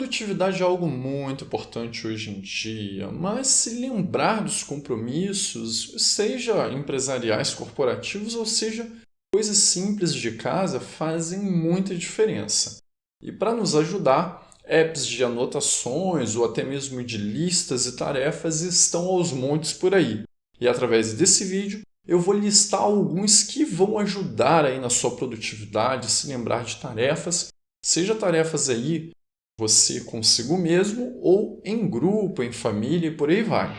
produtividade é algo muito importante hoje em dia, mas se lembrar dos compromissos, seja empresariais, corporativos, ou seja, coisas simples de casa, fazem muita diferença. E para nos ajudar, apps de anotações ou até mesmo de listas e tarefas estão aos montes por aí. E através desse vídeo, eu vou listar alguns que vão ajudar aí na sua produtividade, se lembrar de tarefas, seja tarefas aí você consigo mesmo ou em grupo, em família e por aí vai.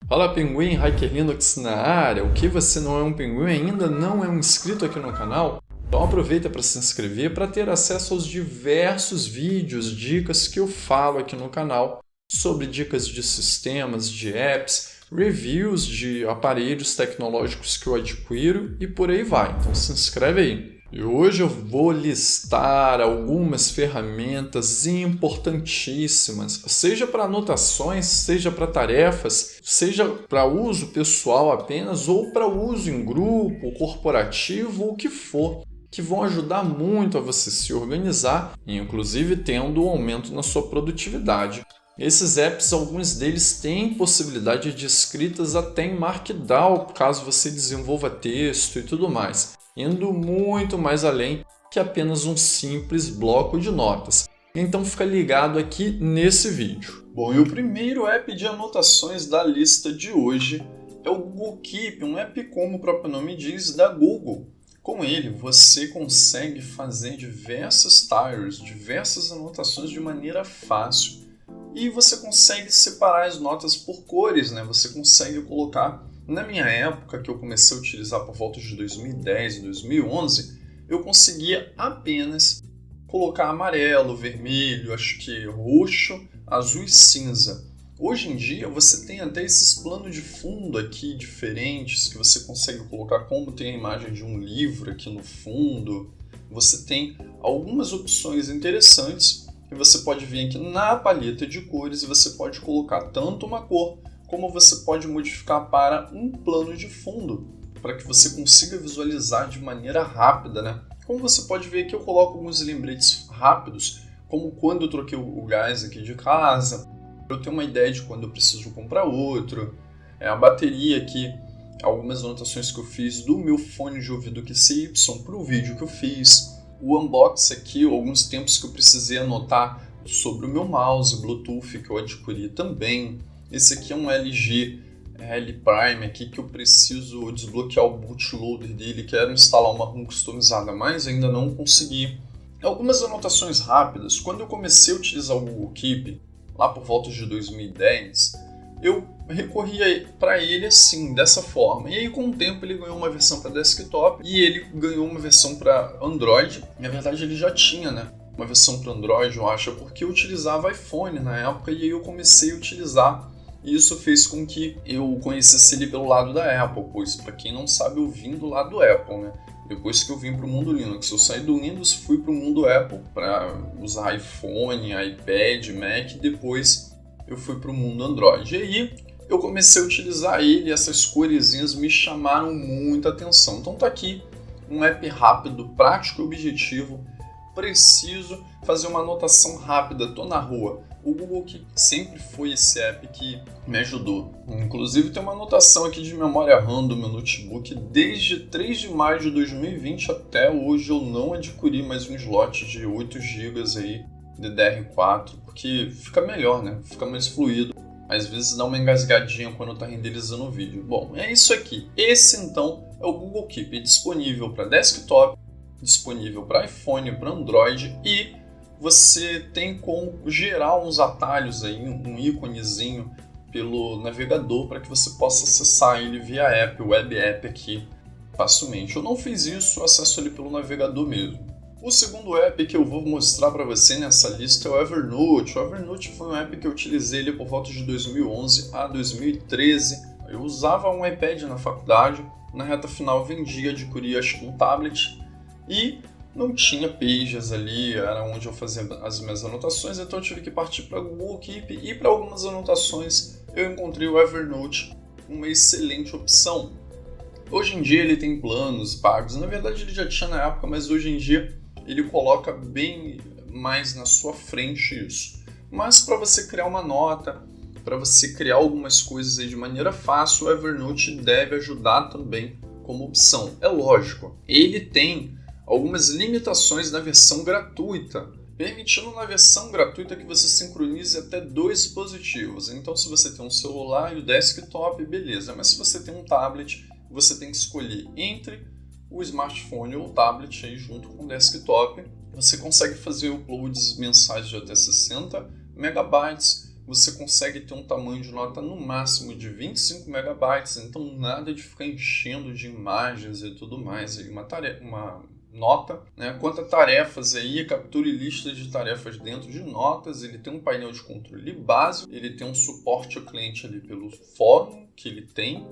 Fala Pinguim, Hacker Linux na área. O que você não é um pinguim ainda não é um inscrito aqui no canal? Então aproveita para se inscrever para ter acesso aos diversos vídeos, dicas que eu falo aqui no canal sobre dicas de sistemas, de apps, reviews de aparelhos tecnológicos que eu adquiro e por aí vai. Então se inscreve aí. E hoje eu vou listar algumas ferramentas importantíssimas, seja para anotações, seja para tarefas, seja para uso pessoal apenas ou para uso em grupo, corporativo, o que for, que vão ajudar muito a você se organizar e inclusive tendo um aumento na sua produtividade. Esses apps, alguns deles têm possibilidade de escritas até em Markdown, caso você desenvolva texto e tudo mais, indo muito mais além que apenas um simples bloco de notas. Então fica ligado aqui nesse vídeo. Bom, e o primeiro app de anotações da lista de hoje é o Google Keep, um app como o próprio nome diz, da Google. Com ele, você consegue fazer diversas tiles, diversas anotações de maneira fácil. E você consegue separar as notas por cores, né? Você consegue colocar... Na minha época, que eu comecei a utilizar por volta de 2010 e 2011, eu conseguia apenas colocar amarelo, vermelho, acho que roxo, azul e cinza. Hoje em dia, você tem até esses planos de fundo aqui diferentes que você consegue colocar, como tem a imagem de um livro aqui no fundo. Você tem algumas opções interessantes que você pode vir aqui na paleta de cores e você pode colocar tanto uma cor como você pode modificar para um plano de fundo, para que você consiga visualizar de maneira rápida, né? Como você pode ver aqui, eu coloco alguns lembretes rápidos, como quando eu troquei o gás aqui de casa, eu tenho uma ideia de quando eu preciso comprar outro, a bateria aqui, algumas anotações que eu fiz do meu fone de ouvido QCY para o vídeo que eu fiz, o unboxing aqui, alguns tempos que eu precisei anotar sobre o meu mouse Bluetooth que eu adquiri também. Esse aqui é um LG L Prime aqui que eu preciso desbloquear o bootloader dele, quero instalar uma ROM customizada, mas ainda não consegui. Algumas anotações rápidas. Quando eu comecei a utilizar o Google Keep, lá por volta de 2010, eu recorria para ele assim, dessa forma. E aí com o tempo ele ganhou uma versão para desktop e ele ganhou uma versão para Android. Na verdade ele já tinha, né? Uma versão para Android, eu acho, porque eu utilizava iPhone na época e aí eu comecei a utilizar. E isso fez com que eu conhecesse ele pelo lado da Apple, pois, para quem não sabe, eu vim do lado do Apple, né? Depois que eu vim para o mundo Linux, eu saí do Windows e fui para o mundo Apple para usar iPhone, iPad, Mac, e depois eu fui para o mundo Android. E aí eu comecei a utilizar ele e essas coresinhas me chamaram muita atenção. Então tá aqui um app rápido, prático e objetivo. Preciso fazer uma anotação rápida, estou na rua. O Google Keep sempre foi esse app que me ajudou. Inclusive tem uma anotação aqui de memória RAM do meu notebook. Desde 3 de maio de 2020 até hoje eu não adquiri mais um slot de 8 GB aí, DDR4, porque fica melhor, né? Fica mais fluido. Às vezes dá uma engasgadinha quando está renderizando o vídeo. Bom, é isso aqui. Esse então é o Google Keep, disponível para desktop, disponível para iPhone, para Android, e você tem como gerar uns atalhos aí, um íconezinho pelo navegador para que você possa acessar ele via app, web app aqui facilmente. Eu não fiz isso, acesso ele pelo navegador mesmo. O segundo app que eu vou mostrar para você nessa lista é o Evernote. O Evernote foi um app que eu utilizei ele por volta de 2011 a 2013. Eu usava um iPad na faculdade, na reta final vendi, adquiri acho que um tablet e não tinha pages ali, era onde eu fazia as minhas anotações, então eu tive que partir para o Google Keep e para algumas anotações eu encontrei o Evernote, uma excelente opção. Hoje em dia ele tem planos pagos, na verdade ele já tinha na época, mas hoje em dia ele coloca bem mais na sua frente isso. Mas para você criar uma nota, para você criar algumas coisas aí de maneira fácil, o Evernote deve ajudar também como opção. É lógico, ele tem algumas limitações na versão gratuita, permitindo na versão gratuita que você sincronize até 2 dispositivos. Então se você tem um celular e o desktop, beleza, mas se você tem um tablet, você tem que escolher entre o smartphone ou o tablet aí junto com o desktop. Você consegue fazer uploads mensais de até 60 megabytes, você consegue ter um tamanho de nota no máximo de 25 megabytes, então nada de ficar enchendo de imagens e tudo mais. Uma nota, né? Quanto a tarefas aí, capture listas de tarefas dentro de notas, ele tem um painel de controle básico, ele tem um suporte ao cliente ali pelo fórum que ele tem,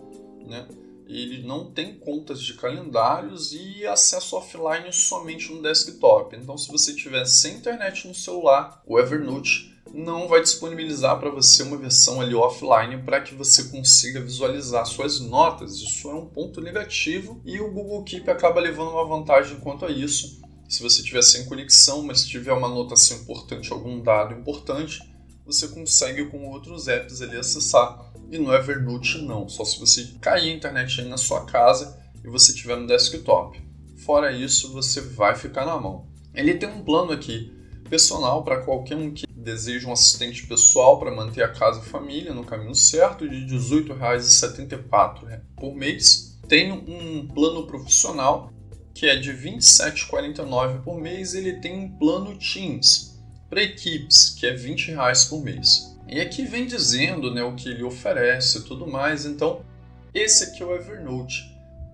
né? Ele não tem contas de calendários e acesso offline somente no desktop. Então, se você tiver sem internet no celular, o Evernote não vai disponibilizar para você uma versão ali offline para que você consiga visualizar suas notas. Isso é um ponto negativo e o Google Keep acaba levando uma vantagem quanto a isso. Se você tiver sem conexão, mas tiver uma anotação importante, algum dado importante, você consegue com outros apps ali acessar. E no Evernote não, só se você cair a internet aí na sua casa e você tiver no desktop. Fora isso, você vai ficar na mão. Ele tem um plano aqui personal para qualquer um que deseja um assistente pessoal para manter a casa e família no caminho certo, de R$ 18,74 por mês. Tem um plano profissional que é de R$ 27,49 por mês. Ele tem um plano Teams para equipes, que é R$ 20 por mês. E aqui vem dizendo, né, o que ele oferece e tudo mais. Então, esse aqui é o Evernote.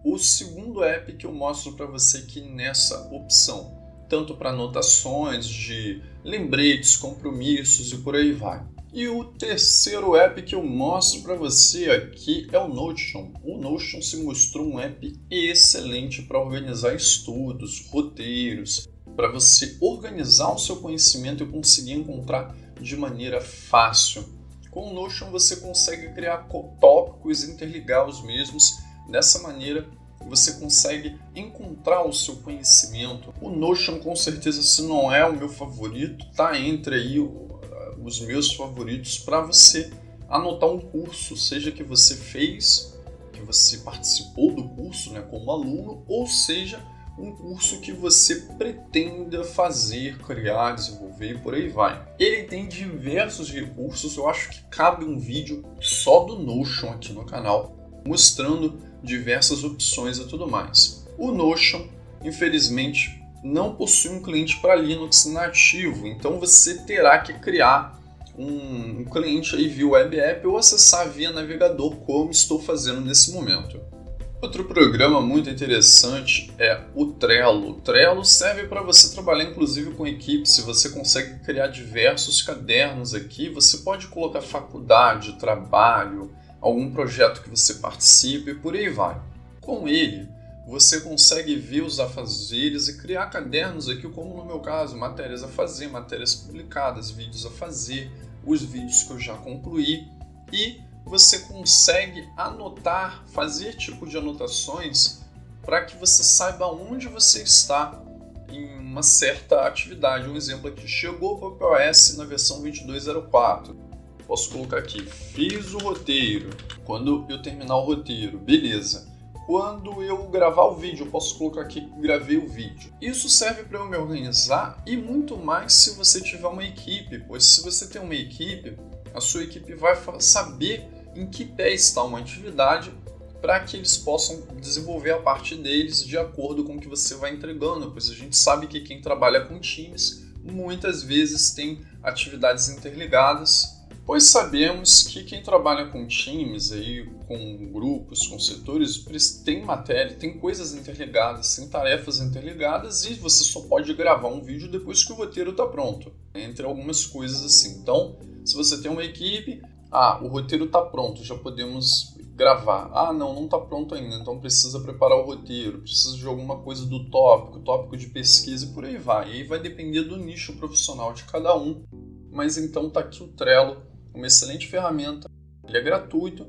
O segundo app que eu mostro para você aqui nessa opção, tanto para anotações de lembretes, compromissos e por aí vai. E o terceiro app que eu mostro para você aqui é o Notion. O Notion se mostrou um app excelente para organizar estudos, roteiros, para você organizar o seu conhecimento e conseguir encontrar de maneira fácil. Com o Notion você consegue criar tópicos e interligar os mesmos. Dessa maneira você consegue encontrar o seu conhecimento. O Notion, com certeza, se não é o meu favorito, está entre aí os meus favoritos para você anotar um curso, seja que você fez, que você participou do curso, né, como aluno, ou seja, um curso que você pretenda fazer, criar, desenvolver e por aí vai. Ele tem diversos recursos, eu acho que cabe um vídeo só do Notion aqui no canal, mostrando diversas opções e tudo mais. O Notion, infelizmente, não possui um cliente para Linux nativo, então você terá que criar um cliente aí via web app ou acessar via navegador, como estou fazendo nesse momento. Outro programa muito interessante é o Trello. O Trello serve para você trabalhar inclusive com equipes. Se você consegue criar diversos cadernos aqui, você pode colocar faculdade, trabalho, algum projeto que você participe e por aí vai. Com ele, você consegue ver os afazeres e criar cadernos aqui, como no meu caso, matérias a fazer, matérias publicadas, vídeos a fazer, os vídeos que eu já concluí, e você consegue anotar, fazer tipo de anotações para que você saiba onde você está em uma certa atividade. Um exemplo aqui, chegou o POS na versão 22.04. Posso colocar aqui, fiz o roteiro. Quando eu terminar o roteiro, beleza. Quando eu gravar o vídeo, eu posso colocar aqui que gravei o vídeo. Isso serve para eu me organizar e muito mais se você tiver uma equipe, pois se você tem uma equipe, a sua equipe vai saber em que pé está uma atividade para que eles possam desenvolver a parte deles de acordo com o que você vai entregando, pois a gente sabe que quem trabalha com times muitas vezes tem atividades interligadas, pois sabemos que quem trabalha com times, aí, com grupos, com setores, tem matéria, tem coisas interligadas, tem tarefas interligadas e você só pode gravar um vídeo depois que o roteiro está pronto, entre algumas coisas assim. Então, se você tem uma equipe, o roteiro está pronto, já podemos gravar. Não está pronto ainda, então precisa preparar o roteiro, precisa de alguma coisa do tópico de pesquisa e por aí vai. E aí vai depender do nicho profissional de cada um. Mas então está aqui o Trello, uma excelente ferramenta, ele é gratuito,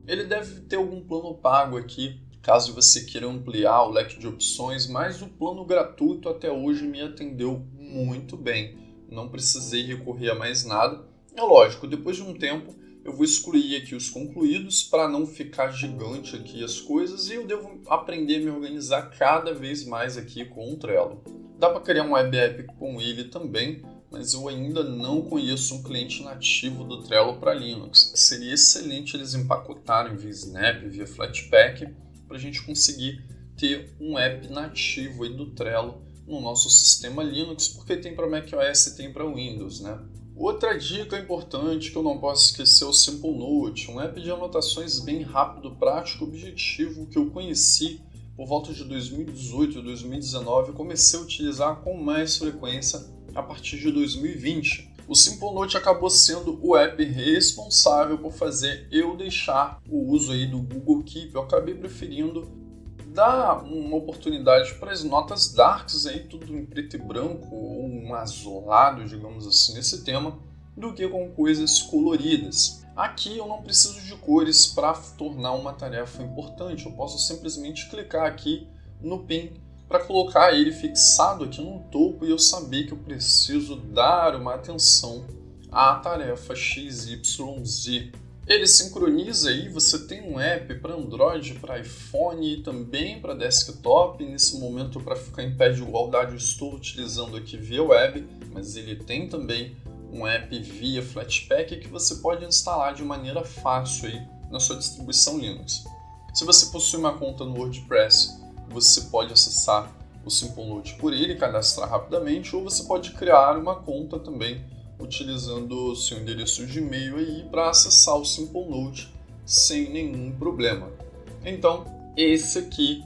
ele deve ter algum plano pago aqui, caso você queira ampliar o leque de opções, mas o plano gratuito até hoje me atendeu muito bem. Não precisei recorrer a mais nada. É lógico, depois de um tempo eu vou excluir aqui os concluídos para não ficar gigante aqui as coisas e eu devo aprender a me organizar cada vez mais aqui com o Trello. Dá para criar um web app com ele também, mas eu ainda não conheço um cliente nativo do Trello para Linux. Seria excelente eles empacotarem via Snap, via Flatpak, para a gente conseguir ter um app nativo aí do Trello no nosso sistema Linux, porque tem para macOS e tem para Windows, né? Outra dica importante que eu não posso esquecer é o Simple Note, um app de anotações bem rápido, prático e objetivo que eu conheci por volta de 2018 e 2019 e comecei a utilizar com mais frequência a partir de 2020. O Simple Note acabou sendo o app responsável por fazer eu deixar o uso aí do Google Keep. Eu acabei preferindo dar uma oportunidade para as notas darks, aí, tudo em preto e branco, ou um azulado, digamos assim, nesse tema, do que com coisas coloridas. Aqui eu não preciso de cores para tornar uma tarefa importante, eu posso simplesmente clicar aqui no pin para colocar ele fixado aqui no topo e eu saber que eu preciso dar uma atenção à tarefa XYZ. Ele sincroniza aí, você tem um app para Android, para iPhone e também para desktop. Nesse momento, para ficar em pé de igualdade, eu estou utilizando aqui via web, mas ele tem também um app via Flatpak que você pode instalar de maneira fácil aí na sua distribuição Linux. Se você possui uma conta no WordPress, você pode acessar o Simple Note por ele, cadastrar rapidamente, ou você pode criar uma conta também utilizando o seu endereço de e-mail aí para acessar o Simple Note sem nenhum problema. Então, esse aqui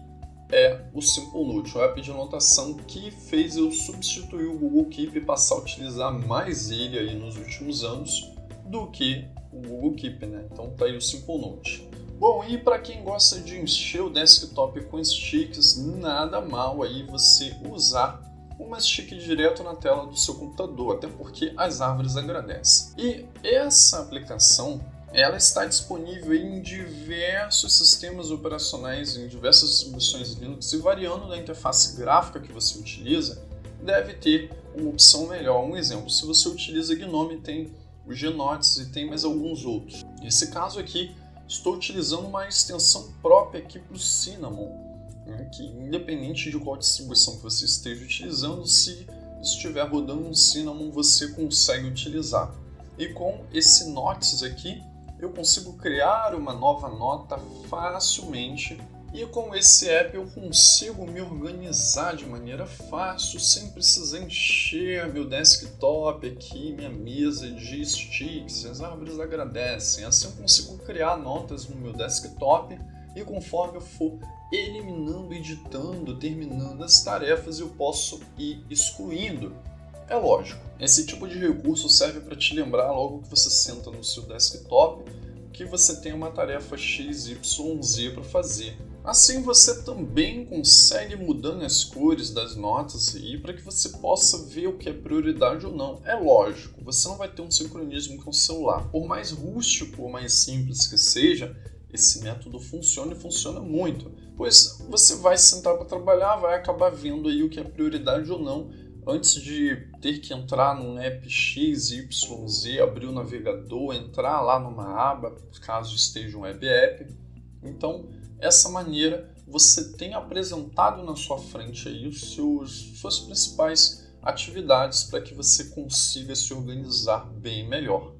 é o Simple Note, o app de anotação que fez eu substituir o Google Keep e passar a utilizar mais ele aí nos últimos anos do que o Google Keep, né? Então tá aí o Simple Note. Bom, e para quem gosta de encher o desktop com sticks, nada mal aí você usar uma stick direto na tela do seu computador, até porque as árvores agradecem. E essa aplicação, ela está disponível em diversos sistemas operacionais, em diversas distribuições Linux, e variando da interface gráfica que você utiliza, deve ter uma opção melhor. Um exemplo, se você utiliza GNOME, tem o Gnotes e tem mais alguns outros. Nesse caso aqui, estou utilizando uma extensão própria aqui para o Cinnamon, que independente de qual distribuição que você esteja utilizando, se estiver rodando um Cinnamon, você consegue utilizar. E com esse Notes aqui, eu consigo criar uma nova nota facilmente e com esse app eu consigo me organizar de maneira fácil, sem precisar encher meu desktop aqui, minha mesa de sticks, as árvores agradecem. Assim eu consigo criar notas no meu desktop e conforme eu for eliminando, editando, terminando as tarefas, eu posso ir excluindo. É lógico, esse tipo de recurso serve para te lembrar logo que você senta no seu desktop que você tem uma tarefa XYZ para fazer. Assim você também consegue mudando as cores das notas aí para que você possa ver o que é prioridade ou não. É lógico, você não vai ter um sincronismo com o celular. Por mais rústico ou mais simples que seja, esse método funciona e funciona muito, pois você vai sentar para trabalhar, vai acabar vendo aí o que é prioridade ou não, antes de ter que entrar num app XYZ, abrir o navegador, entrar lá numa aba, caso esteja um web app. Então, essa maneira você tem apresentado na sua frente aí suas principais atividades para que você consiga se organizar bem melhor.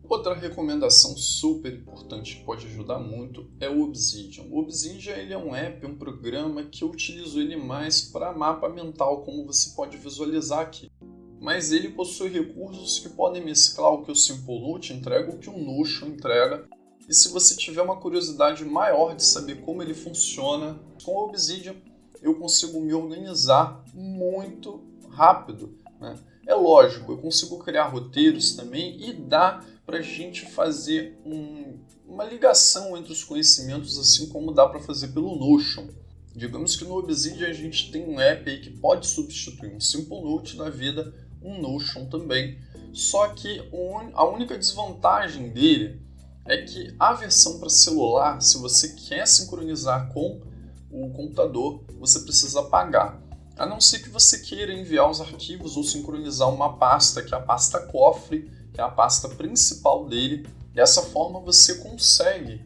Outra recomendação super importante que pode ajudar muito é o Obsidian. O Obsidian ele é um app, um programa que eu utilizo ele mais para mapa mental, como você pode visualizar aqui. Mas ele possui recursos que podem mesclar o que o Simple Note entrega, o que o Notion entrega. E se você tiver uma curiosidade maior de saber como ele funciona, com o Obsidian eu consigo me organizar muito rápido, né? É lógico, eu consigo criar roteiros também e dá para a gente fazer uma ligação entre os conhecimentos, assim como dá para fazer pelo Notion. Digamos que no Obsidian a gente tem um app aí que pode substituir um Simple Note da vida, um Notion também. Só que a única desvantagem dele é que a versão para celular, se você quer sincronizar com o computador, você precisa pagar. A não ser que você queira enviar os arquivos ou sincronizar uma pasta, que é a pasta cofre, que é a pasta principal dele. Dessa forma você consegue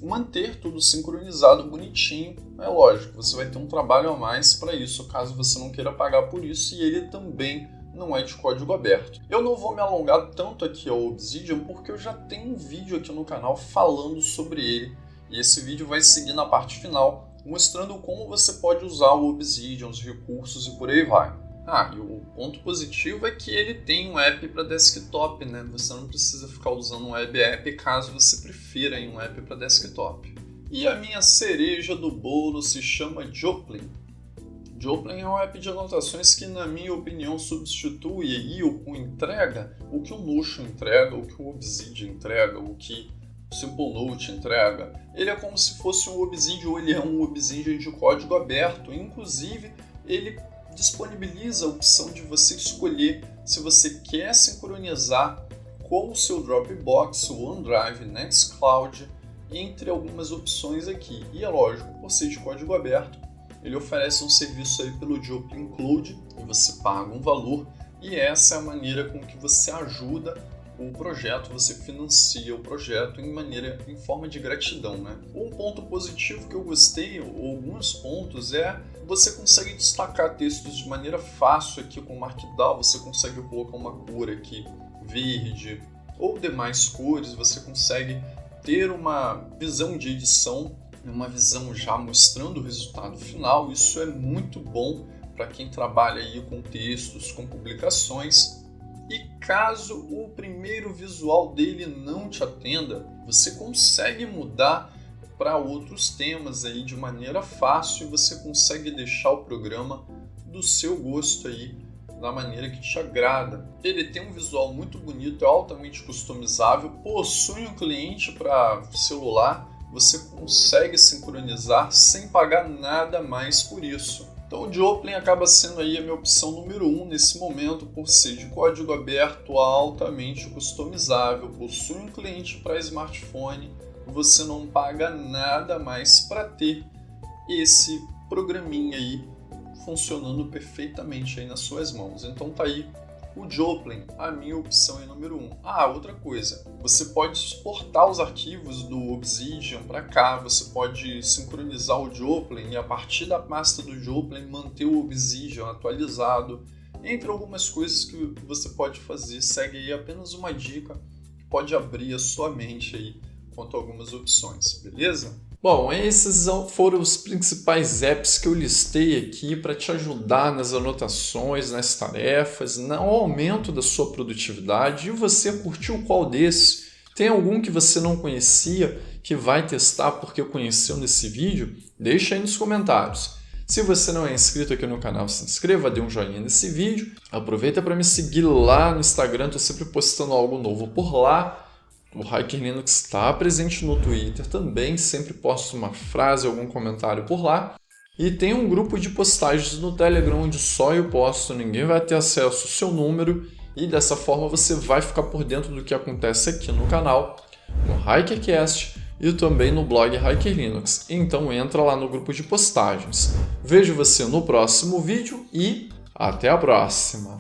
manter tudo sincronizado bonitinho. É lógico, você vai ter um trabalho a mais para isso, caso você não queira pagar por isso, e ele também não é de código aberto. Eu não vou me alongar tanto aqui ao Obsidian, porque eu já tenho um vídeo aqui no canal falando sobre ele, e esse vídeo vai seguir na parte final, mostrando como você pode usar o Obsidian, os recursos e por aí vai. E o ponto positivo é que ele tem um app para desktop, né? Você não precisa ficar usando um web app caso você prefira um app para desktop. E a minha cereja do bolo se chama Joplin. Joplin é um app de anotações que, na minha opinião, substitui aí ou entrega o que o Notion entrega, o que o Obsidian entrega, o que o Simple Note entrega. Ele é como se fosse um Obsidian, ou ele é um Obsidian de código aberto. Inclusive, ele disponibiliza a opção de você escolher se você quer sincronizar com o seu Dropbox, o OneDrive, Nextcloud, entre algumas opções aqui. E é lógico, por ser de código aberto, ele oferece um serviço aí pelo Joplin Cloud e você paga um valor, e essa é a maneira com que você ajuda o projeto, você financia o projeto em forma de gratidão, né? Um ponto positivo que eu gostei, ou alguns pontos, é você consegue destacar textos de maneira fácil aqui com o Markdown, você consegue colocar uma cor aqui verde ou demais cores, você consegue ter uma visão de edição, uma visão já mostrando o resultado final. Isso é muito bom para quem trabalha aí com textos, com publicações. E caso o primeiro visual dele não te atenda, você consegue mudar para outros temas aí de maneira fácil, e você consegue deixar o programa do seu gosto aí, da maneira que te agrada. Ele tem um visual muito bonito, é altamente customizável, possui um cliente para celular, você consegue sincronizar sem pagar nada mais por isso. Então o Joplin acaba sendo aí a minha opção número 1 nesse momento, por ser de código aberto, altamente customizável, possui um cliente para smartphone, você não paga nada mais para ter esse programinha aí funcionando perfeitamente aí nas suas mãos. Então tá aí o Joplin, a minha opção aí número 1. Outra coisa, você pode exportar os arquivos do Obsidian para cá, você pode sincronizar o Joplin e a partir da pasta do Joplin manter o Obsidian atualizado, entre algumas coisas que você pode fazer. Segue aí apenas uma dica que pode abrir a sua mente aí quanto a algumas opções, beleza? Bom, esses foram os principais apps que eu listei aqui para te ajudar nas anotações, nas tarefas, no aumento da sua produtividade. E você curtiu qual desses? Tem algum que você não conhecia que vai testar porque conheceu nesse vídeo? Deixa aí nos comentários. Se você não é inscrito aqui no canal, se inscreva, dê um joinha nesse vídeo. Aproveita para me seguir lá no Instagram, estou sempre postando algo novo por lá. O Hiker Linux está presente no Twitter também, sempre posto uma frase, algum comentário por lá. E tem um grupo de postagens no Telegram onde só eu posto, ninguém vai ter acesso ao seu número, e dessa forma você vai ficar por dentro do que acontece aqui no canal, no HikerCast e também no blog Hiker Linux. Então entra lá no grupo de postagens. Vejo você no próximo vídeo e até a próxima!